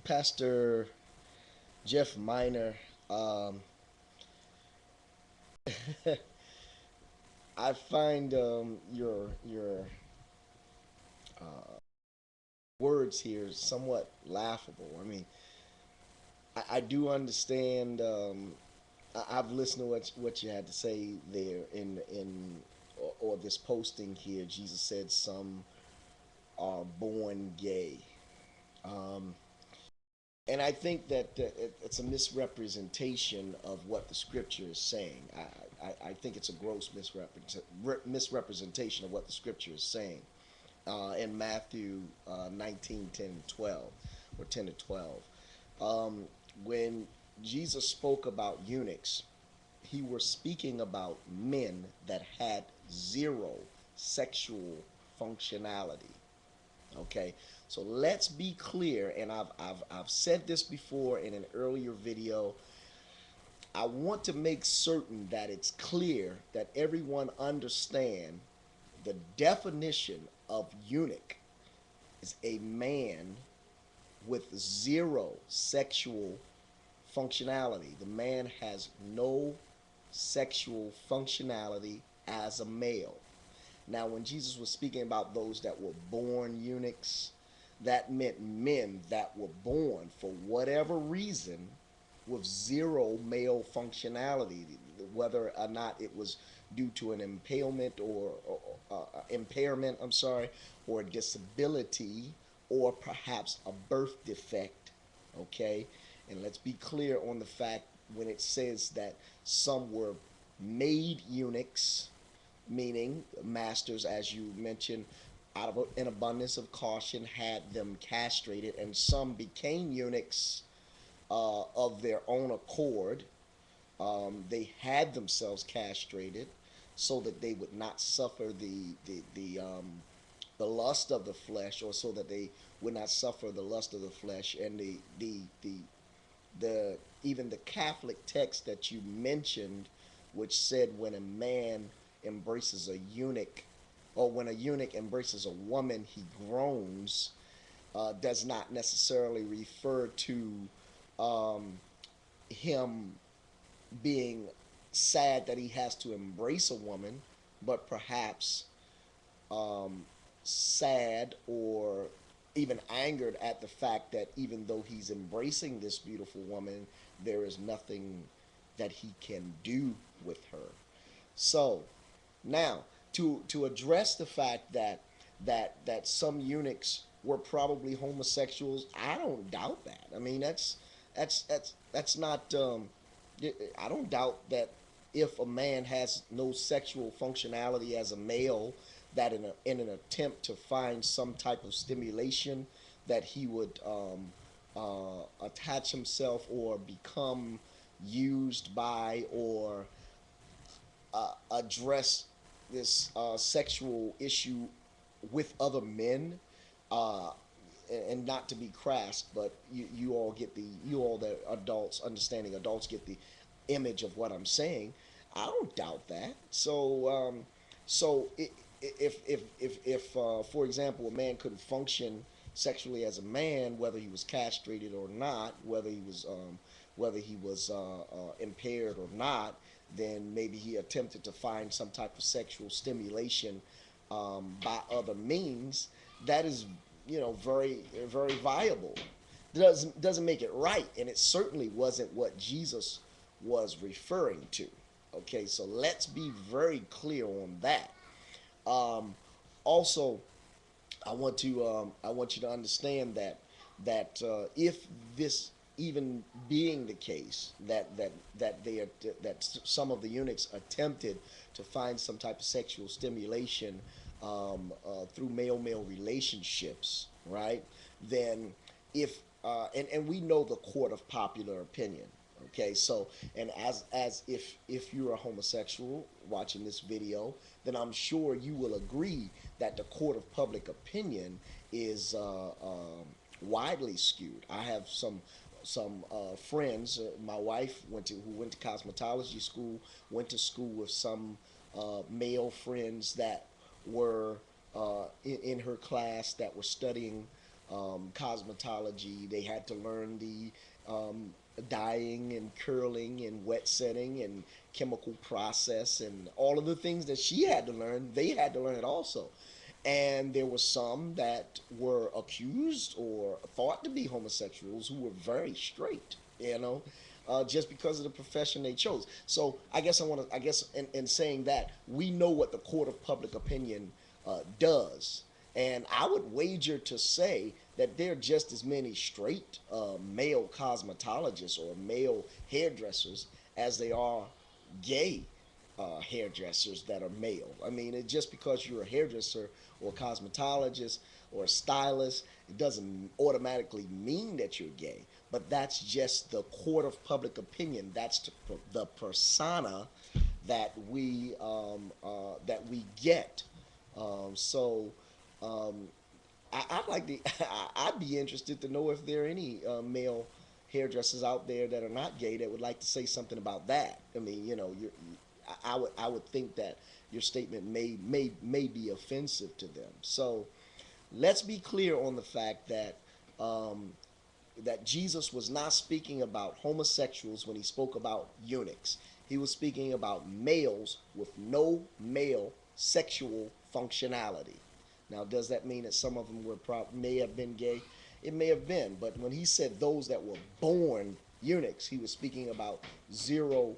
Pastor Jeff Miner. Um, I find your words here somewhat laughable. I mean, I do understand. I've listened to what you had to say there or this posting here. Jesus said some are born gay. Um, and I think that it's a misrepresentation of what the scripture is saying. I think it's a gross misrepresentation of what the scripture is saying in Matthew 19, 10, and 12, or 10 to 12. Um, when Jesus spoke about eunuchs, he was speaking about men that had zero sexual functionality. Okay, so let's be clear, and I've said this before in an earlier video. I want to make certain that it's clear that everyone understand the definition of eunuch is a man with zero sexual functionality. The man has no sexual functionality as a male. Now, when Jesus was speaking about those that were born eunuchs, that meant men that were born for whatever reason with zero male functionality, whether or not it was due to an impalement or impairment, I'm sorry, or a disability, or perhaps a birth defect. Okay, and let's be clear on the fact when it says that some were made eunuchs, meaning masters, as you mentioned, out of an abundance of caution, had them castrated, and some became eunuchs of their own accord. They had themselves castrated so that they would not suffer the lust of the flesh, or so that they would not suffer the lust of the flesh. And the even the Catholic text that you mentioned, which said when a man embraces a eunuch, or when a eunuch embraces a woman, he groans, does not necessarily refer to um, him being sad that he has to embrace a woman, but perhaps um, sad or even angered at the fact that even though he's embracing this beautiful woman, there is nothing that he can do with her. So now, to address the fact that some eunuchs were probably homosexuals, I don't doubt that. I mean, that's not. I don't doubt that if a man has no sexual functionality as a male, that in an attempt to find some type of stimulation, that he would attach himself or become used by or address this sexual issue with other men, uh, and not to be crass, but you all the adults, understanding adults, get the image of what I'm saying. I don't doubt that. So if for example, a man couldn't function sexually as a man, whether he was castrated or not, whether he was impaired or not, then maybe he attempted to find some type of sexual stimulation by other means. That is, very viable. Doesn't make it right, and it certainly wasn't what Jesus was referring to. Okay, so let's be very clear on that. Um, Also, I want you to understand that if this even being the case, that some of the eunuchs attempted to find some type of sexual stimulation through male relationships, right? Then if and we know the court of popular opinion. Okay, so and as if you're a homosexual watching this video, then I'm sure you will agree that the court of public opinion is widely skewed. I have some friends. My wife who went to cosmetology school, went to school with some male friends that were in her class that were studying cosmetology. They had to learn the dyeing and curling and wet setting and chemical process and all of the things that she had to learn. They had to learn it also. And there were some that were accused or thought to be homosexuals who were very straight, just because of the profession they chose. So I guess in saying that, we know what the court of public opinion does. And I would wager to say that there are just as many straight male cosmetologists or male hairdressers as they are gay hairdressers that are male. I mean, just because you're a hairdresser or a cosmetologist or a stylist, it doesn't automatically mean that you're gay. But that's just the court of public opinion. That's the persona that we get. So I'd like to. I'd be interested to know if there are any male hairdressers out there that are not gay that would like to say something about that. I mean, I would think that your statement may be offensive to them. So let's be clear on the fact um, that Jesus was not speaking about homosexuals when he spoke about eunuchs. He was speaking about males with no male sexual functionality. Now, does that mean that some of them may have been gay? It may have been, but when he said those that were born eunuchs, he was speaking about zero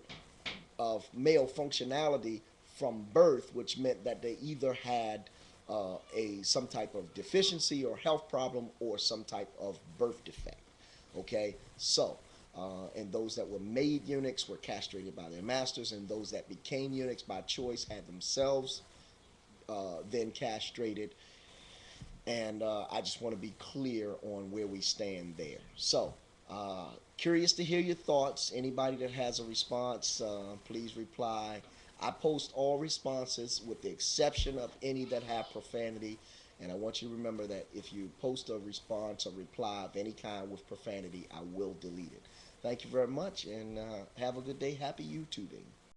of male functionality from birth, which meant that they either had a some type of deficiency or health problem or some type of birth defect. Okay, so and those that were made eunuchs were castrated by their masters, and those that became eunuchs by choice had themselves then castrated. And I just want to be clear on where we stand there. So, curious to hear your thoughts. Anybody that has a response, please reply. I post all responses with the exception of any that have profanity. And I want you to remember that if you post a response or reply of any kind with profanity, I will delete it. Thank you very much and have a good day. Happy YouTubing.